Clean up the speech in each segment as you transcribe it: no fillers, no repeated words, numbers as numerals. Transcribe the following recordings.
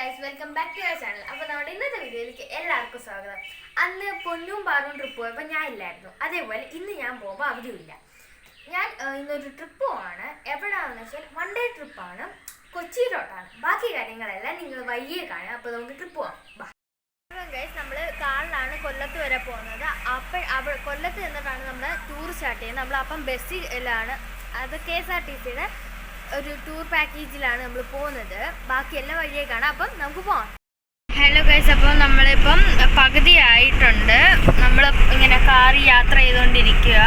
Guys, welcome back to our channel. അപ്പോൾ നമ്മുടെ ഇന്നത്തെ വീഡിയോയിലേക്ക് എല്ലാവർക്കും സ്വാഗതം. അന്ന് പൊന്നും പാറും ട്രിപ്പ് പോയപ്പോൾ ഞാൻ ഇല്ലായിരുന്നു. അതേപോലെ ഇന്ന് ഞാൻ പോകുമ്പോൾ അവരുമില്ല. ഞാൻ ഇന്നൊരു ട്രിപ്പ് പോവാണ്. എവിടെയാണെന്ന് വെച്ചാൽ വൺ ഡേ ട്രിപ്പാണ്, കൊച്ചിയിലോട്ടാണ്. ബാക്കി കാര്യങ്ങളെല്ലാം നിങ്ങൾ വയ്യേ കാണാം. അപ്പോൾ നമുക്ക് ട്രിപ്പ് പോവാം. ഗൈസ്, നമ്മൾ കാറിലാണ് കൊല്ലത്ത് വരെ പോകുന്നത്. അപ്പോൾ കൊല്ലത്ത് നിന്നിട്ടാണ് നമ്മൾ ടൂർ സ്റ്റാർട്ട് ചെയ്യുന്നത്. നമ്മളപ്പം ബസ്സിലാണ്, അത് KSRTCയുടെ ഒരു ടൂർ പാക്കേജിലാണ് നമ്മൾ പോകുന്നത്. ബാക്കി എല്ലാ വഴിയേ കാണാം. അപ്പം നമുക്ക് പോകാം. ഹലോ ഗൈസ്, അപ്പോൾ നമ്മളിപ്പം പകുതി ആയിട്ടുണ്ട്. നമ്മൾ ഇങ്ങനെ കാർ യാത്ര ചെയ്തുകൊണ്ടിരിക്കുക.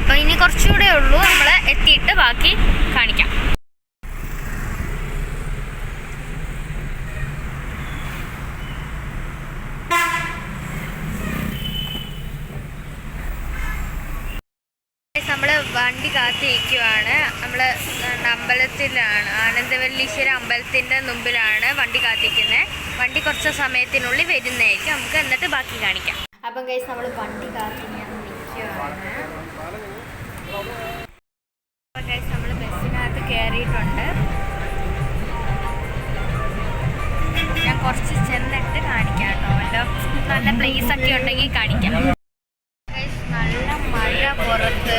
അപ്പോൾ ഇനി കുറച്ചുകൂടെ ഉള്ളൂ, നമ്മൾ എത്തിയിട്ട് ബാക്കി കാണിക്കാം. നമ്മൾ വണ്ടി കാത്തിരിക്കുവാണ്. നമ്മൾ അമ്പലത്തിലാണ്, ആനന്ദവല്ലീശ്വര അമ്പലത്തിൻ്റെ മുമ്പിലാണ് വണ്ടി കാത്തിരിക്കുന്നത്. വണ്ടി കുറച്ച് സമയത്തിനുള്ളിൽ വരുന്നതായിരിക്കും. നമുക്ക് എന്നിട്ട് ബാക്കി കാണിക്കാം. അപ്പം ഗൈസ്, നമ്മൾ വണ്ടി കാത്തിരിക്കാൻ നിൽക്കുവാണ്. അപ്പം ഗൈസ്, നമ്മൾ ബസ്സിനകത്ത് കയറിയിട്ടുണ്ട്. ഞാൻ കുറച്ച് ചെന്നിട്ട് കാണിക്കാം കേട്ടോ. വല്ല നല്ല പ്ലേസൊക്കെ ഉണ്ടെങ്കിൽ കാണിക്കാം. നല്ല മഴ പുറത്ത്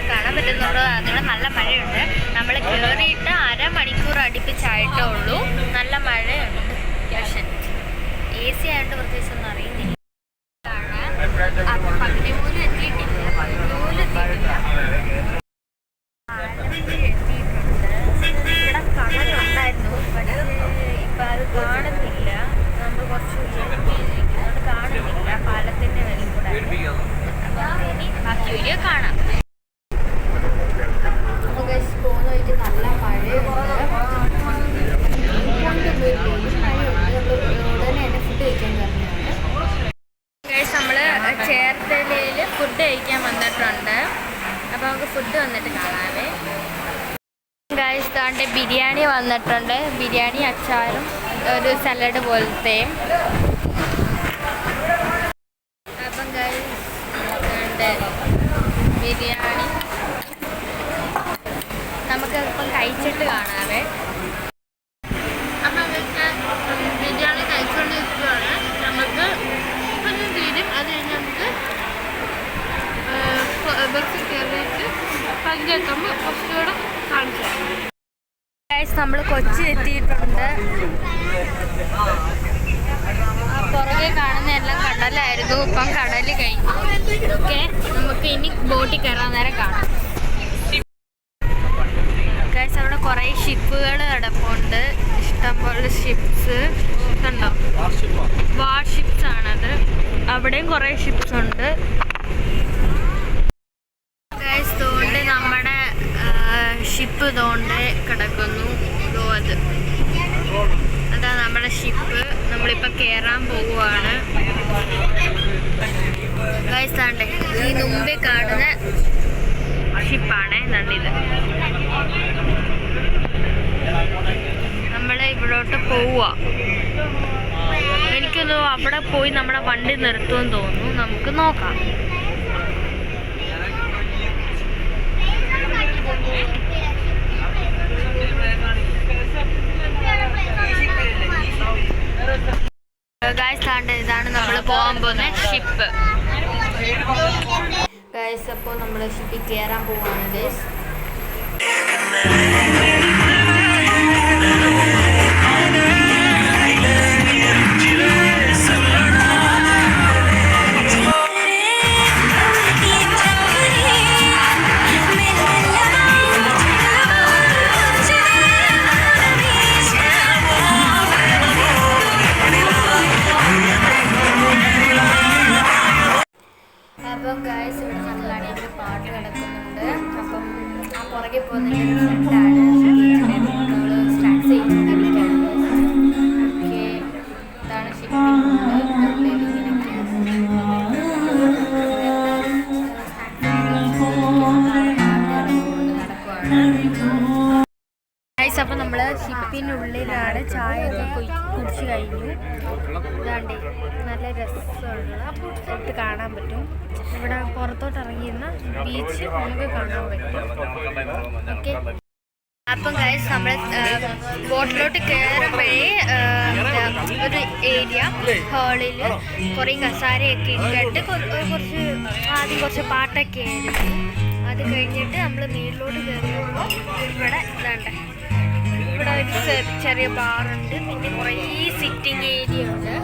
കാണാൻ പറ്റുന്നുണ്ടോ? അതിന് നല്ല മഴയുണ്ട്. നമ്മൾ കയറിയിട്ട് അരമണിക്കൂർ അടുപ്പിച്ചായിട്ടേ ഉള്ളൂ. നല്ല മഴയുണ്ട്. പക്ഷെ AC ആയതുകൊണ്ട് പ്രത്യേകിച്ചൊന്നും അറിയുന്നില്ല. പകുതി പോലും എത്തിയിട്ടില്ല. ഇവിടെ കടലുണ്ടായിരുന്നു, പക്ഷേ ഇപ്പം അത് കാണുന്നില്ല. നമ്മൾ കുറച്ച് ഉയർത്തിയിരിക്കുന്നത് കാണുന്നില്ല. പാലത്തിൻ്റെ മേലിൽ കൂടെ ഇനി ബാക്കി വീഡിയോ കാണാം. അപ്പോൾ ഗൈസ്, പോകുന്ന വഴിക്ക് നല്ല മഴയുണ്ട്. ഉടനെ തന്നെ ഫുഡ് കഴിക്കാൻ പറഞ്ഞതാണ്. ഗൈസ്, നമ്മൾ ചേർത്തലയിൽ ഫുഡ് കഴിക്കാൻ വന്നിട്ടുണ്ട്. അപ്പോൾ നമുക്ക് ഫുഡ് വന്നിട്ട് കാണാവേ. ഗൈസ്, താണ്ടെ ബിരിയാണി വന്നിട്ടുണ്ട്. ബിരിയാണി, അച്ചാറും ഒരു സലാഡ് പോലത്തെയും. അപ്പം ഗൈസ്, ബിരിയാണി നമുക്ക് ഇപ്പം കഴിച്ചിട്ട് കാണാവേ. അപ്പം ബിരിയാണി കഴിച്ചുകൊണ്ടിരിക്കുകയാണ്. നമുക്ക് ഇപ്പം തീരും. അത് കഴിഞ്ഞ് നമുക്ക് ബസ്സിൽ കയറിയിട്ട് പങ്കെടുക്കുമ്പോൾ കുറച്ചുകൂടെ കാണിച്ചു തരാം. ഗൈസ്, നമ്മൾ കൊച്ചി എത്തിയിട്ടുണ്ട്. പുറകെ കാണുന്ന എല്ലാം കടലായിരുന്നു. ഇപ്പം കടൽ കഴിഞ്ഞു. ഓക്കെ, നമുക്ക് ഇനി ബോട്ടിൽ കയറാൻ നേരം കാണാം. ഗൈസ്, അവിടെ കുറേ ഷിപ്പുകൾ കിടപ്പുണ്ട്. ഇഷ്ടംപോലെ ഷിപ്സ് കണ്ടോ? വാർഷിപ്സ് ആണത്. അവിടെയും കുറേ ഷിപ്സ് ഉണ്ട്. ഗൈസ്, തോണ്ട് നമ്മുടെ ഷിപ്പ് തോണ്ട് കിടക്കുന്നു. അതാ നമ്മുടെ ഷിപ്പ്. നമ്മളിപ്പോൾ കയറാൻ പോവുകയാണ്. ഗൈസ്, താണ്ടെ ഈ മുമ്പേ കാണുന്ന ഷിപ്പാണ് നന്ദിത്. നമ്മൾ ഇവിടോട്ട് പോവുക. എനിക്കൊന്ന് അവിടെ പോയി നമ്മുടെ വണ്ടി നിർത്തുമെന്ന് തോന്നുന്നു. നമുക്ക് നോക്കാം. ഗൈസ്, താണ്ടെ ഇതാണ് നമ്മൾ പോകാൻ പോകുന്ന ഷിപ്പ്. ഗൈസ്, അപ്പോൾ നമ്മൾ ഷിപ്പിൽ കയറാൻ പോവാണ്. ഗൈസ്, അപ്പം ഗൈസ്, ഇവിടെ നല്ല അടിപൊളി പാട്ട് കിടക്കുന്നുണ്ട്. അപ്പം ആ പുറകെ പോകുന്നതിൻ്റെ ഫ്രണ്ടാണ് നമ്മൾ സ്റ്റാർട്ട് ചെയ്തുകൊണ്ടിരിക്കുകയാണ്. ഓക്കെ, ഇതാണ് ഷിപ്പിംഗ്. ഗൈസ്, അപ്പം നമ്മൾ ഷിപ്പിനുള്ളിലാണ്. ചായയൊക്കെ കുടിച്ച് കഴിഞ്ഞു. ഇതാണ്ട് നല്ല രസമുള്ള കാണാൻ പറ്റും. ഇവിടെ പുറത്തോട്ട് ഇറങ്ങിയിരുന്ന ബീച്ച് നമുക്ക് കാണാൻ പറ്റും. ഓക്കെ. അപ്പം ഗൈസ് നമ്മൾ ബോട്ടിലോട്ട് കയറുമ്പോഴേ ഒരു ഏരിയ ഹാളിൽ കുറേ കസാരയൊക്കെ ഇട്ടിട്ട് ആദ്യം കുറച്ച് പാട്ടൊക്കെ ആയിരുന്നു. അത് കഴിഞ്ഞിട്ട് നമ്മൾ മേളിലോട്ട് കയറുമ്പോൾ ഇവിടെ ഇവിടെ ഒരു ചെറിയ ബാറുണ്ട്, പിന്നെ കുറേ സിറ്റിംഗ് ഏരിയ ഉണ്ട്.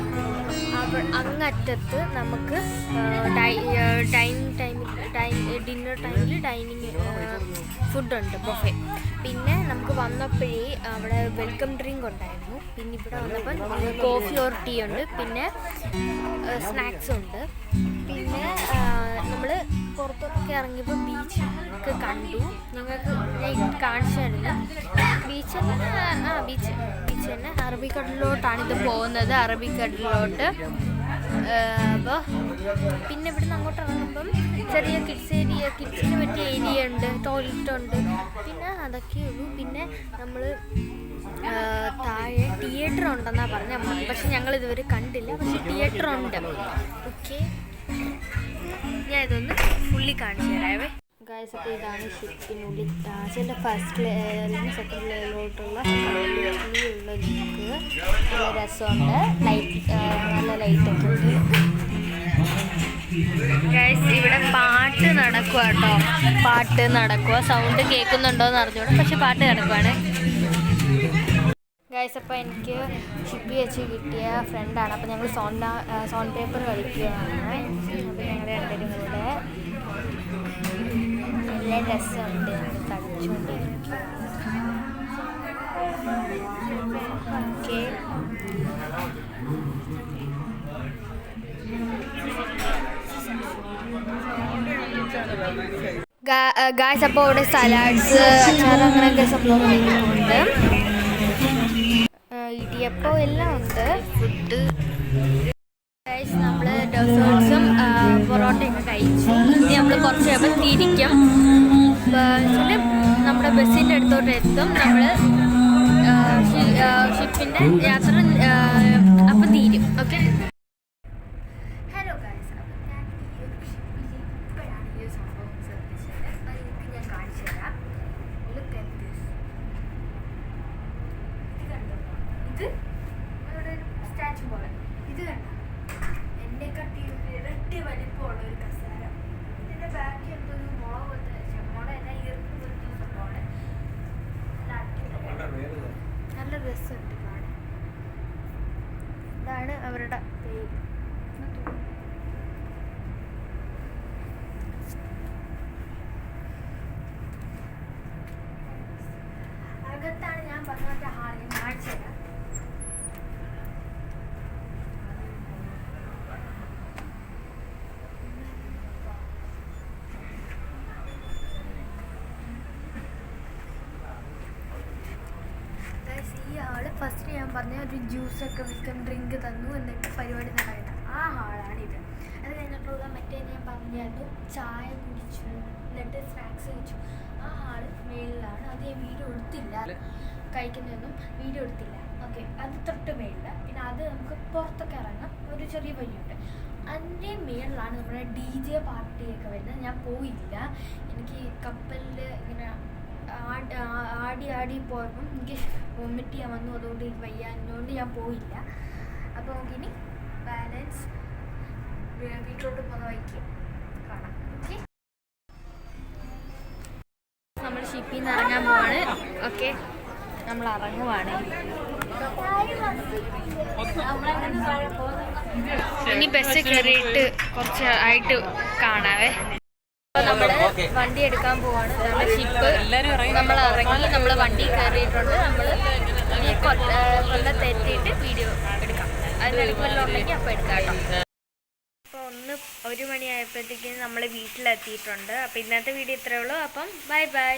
അങ്ങറ്റത്ത് നമുക്ക് ഡിന്നർ ടൈമിൽ ഡൈനിങ് ഫുഡുണ്ട്, ബൊഫെ. പിന്നെ നമുക്ക് വന്നപ്പോഴേ അവിടെ വെൽക്കം ഡ്രിങ്ക് ഉണ്ടായിരുന്നു. പിന്നെ ഇവിടെ വന്നപ്പോൾ കോഫി ഓർ ടീ ഉണ്ട്, പിന്നെ സ്നാക്സും ഉണ്ട്. പിന്നെ നമ്മൾ പുറത്തൊക്കെ ഇറങ്ങിയപ്പോൾ ബീച്ച് ഒക്കെ കണ്ടു. ഞങ്ങൾക്ക് ഞാൻ കാണിച്ചായിരുന്നു ബീച്ച് തന്നെ അറബിക്കടലിലോട്ടാണ് ഇത് പോകുന്നത്, അറബിക്കടലിലോട്ട്. അപ്പോൾ പിന്നെ ഇവിടുന്ന് അങ്ങോട്ട് ഇറങ്ങുമ്പം ചെറിയ കിഡ്സിന് പറ്റിയ ഏരിയ ഉണ്ട്, ടോയ്ലറ്റ് ഉണ്ട്, പിന്നെ അതൊക്കെ ഉള്ളൂ. പിന്നെ നമ്മൾ താഴെ തിയേറ്റർ ഉണ്ടെന്നാണ് പറഞ്ഞത്, പക്ഷെ ഞങ്ങൾ ഇതുവരെ കണ്ടില്ല. പക്ഷെ തിയേറ്റർ ഉണ്ട്. ഓക്കെ, ഞാൻ ഇതൊന്ന് ഫുള്ളി കാണിച്ചു തരാവേ ഗൈസ്. അപ്പോൾ ഇതാണ് ഷിപ്പിനുള്ളിൽ താജിൻ്റെ ഫസ്റ്റ് ലെയറിൽ സെക്കൻഡ് ലെയറിലോട്ടുള്ള ഉള്ള ലുക്ക്. നല്ല രസമുണ്ട്, നല്ല ലൈറ്റൊക്കെ ഉണ്ട് ഗൈസ്. ഇവിടെ പാട്ട് നടക്കുക കേട്ടോ, പാട്ട് നടക്കുക. സൗണ്ട് കേൾക്കുന്നുണ്ടോയെന്ന് അറിഞ്ഞോളൂ, പക്ഷെ പാട്ട് നടക്കുവാണ് ഗൈസ്. അപ്പോൾ എനിക്ക് ഷിപ്പി വെച്ച് കിട്ടിയ ഫ്രണ്ടാണ്. അപ്പോൾ ഞങ്ങൾ സോൺ പേപ്പർ കളിക്കുകയാണ്. അപ്പോൾ ഞങ്ങൾ രണ്ടുപേരും കൂടെ നല്ല രസമുണ്ട്, കളിച്ചുകൊണ്ടിരിക്കുക. Okay, guys. അപ്പോൾ ഇവിടെ സലാഡ്സ്, അച്ചാർ, അങ്ങനെയൊക്കെ സംഭവങ്ങളുണ്ട്, ഇടിയപ്പം എല്ലാം ഉണ്ട്, ഫുഡ്. ഗൈസ് നമ്മൾ ഡെസേർട്ട്സും പൊറോട്ടയൊക്കെ കഴിച്ചു. ഇനി നമ്മൾ കുറച്ച് കഴിയുമ്പോൾ തിരിക്കും. നമ്മുടെ ബസ്സിൻ്റെ അടുത്തോട്ട് എത്തും. നമ്മൾ ഷിപ്പിൻ്റെ യാത്ര അപ്പം തീരും. Okay, hello guys. അപ്പം ഞാൻ ഈ ഒരു ഷിപ്പിൽ ഇപ്പോഴാണ് ഈ ഒരു സംഭവം ശ്രദ്ധിച്ചത്. അത് എനിക്ക് ഞാൻ കാണിച്ചു തരാം. Look at this. ഇത് കണ്ടോ? ഇത് നമ്മുടെ ഒരു സ്റ്റാച്ചു പോലെ. ഇത് കണ്ടോ? എന്നെ കട്ടി ഇരട്ടി വലിപ്പമുള്ള ഒരു കസാര. ഇതിൻ്റെ ബാക്കി എന്തോ ഒരു മുള പോലത്തെ എല്ലാം ഈർപ്പ് പോലത്തെ സംഭവമാണ്. നല്ല രസമുണ്ട് കാണാൻ. ഇതാണ് അവരുടെ പേര്. അകത്താണ് ഞാൻ പറഞ്ഞ ഹാൾ. ഞാൻ കാണിച്ചു തരാം. ഈ ഹാള് ഫസ്റ്റ് ഞാൻ പറഞ്ഞ ഒരു ജ്യൂസൊക്കെ വെൽക്കം ഡ്രിങ്ക് തന്നു എന്നിട്ട് പരിപാടി നടക്കട്ടെ. ആ ഹാളാണിത്. അത് കഴിഞ്ഞിട്ടുള്ള മറ്റേ ഞാൻ പറഞ്ഞായിരുന്നു ചായ കുടിച്ചു എന്നിട്ട് സ്നാക്സ് കഴിച്ചു. ആ ഹാള് മേളിലാണ്. അത് ഞാൻ വീഡിയോ എടുത്തില്ല, കഴിക്കുന്നതൊന്നും വീഡിയോ എടുത്തില്ല. ഓക്കെ, അത് തൊട്ട് മേളിൽ. പിന്നെ അത് നമുക്ക് പുറത്തൊക്കെ ഇറങ്ങാം, ഒരു ചെറിയ വഴിയുണ്ട്. അതിൻ്റെ മേളിലാണ് നമ്മുടെ DJ പാർട്ടിയൊക്കെ വരുന്നത്. ഞാൻ പോയില്ല, എനിക്ക് കപ്പലിൽ ഇങ്ങനെ ആടി പോയപ്പം എനിക്ക് വൊമിറ്റ് ചെയ്യാൻ വന്നു. അതുകൊണ്ട് എനിക്ക് വയ്യാഞ്ഞുകൊണ്ട് ഞാൻ പോയില്ല. അപ്പോൾ നമുക്കിനി ബാലൻസ് വീട്ടിലോട്ട് പോകുന്ന വഴിക്ക് കാണാം. ഓക്കെ, നമ്മൾ ഷിപ്പിൽ നിന്ന് ഇറങ്ങാൻ പോവാണ്. ഓക്കെ, നമ്മൾ ഇറങ്ങുവാണ്. ഇനി ബസ് കയറിയിട്ട് കുറച്ച് ആയിട്ട് കാണാവേ. നമ്മൾ വണ്ടി എടുക്കാൻ പോവാണ്. ഷിപ്പ് നമ്മൾ ഇറങ്ങി, നമ്മൾ വണ്ടി കയറിയിട്ടുണ്ട്. നമ്മൾ ഇനി കൊല്ലത്തെത്തിയിട്ട് വീഡിയോ എടുക്കാം. അതിനിടയ്ക്ക് വല്ലതും ഉണ്ടെങ്കിൽ അപ്പോൾ എടുക്കാം കേട്ടോ. അപ്പോൾ 1 മണിയായപ്പോഴത്തേക്കും നമ്മൾ വീട്ടിലെത്തിയിട്ടുണ്ട്. അപ്പോൾ ഇന്നത്തെ വീഡിയോ ഇത്രയേ ഉള്ളൂ. അപ്പം ബൈ ബൈ.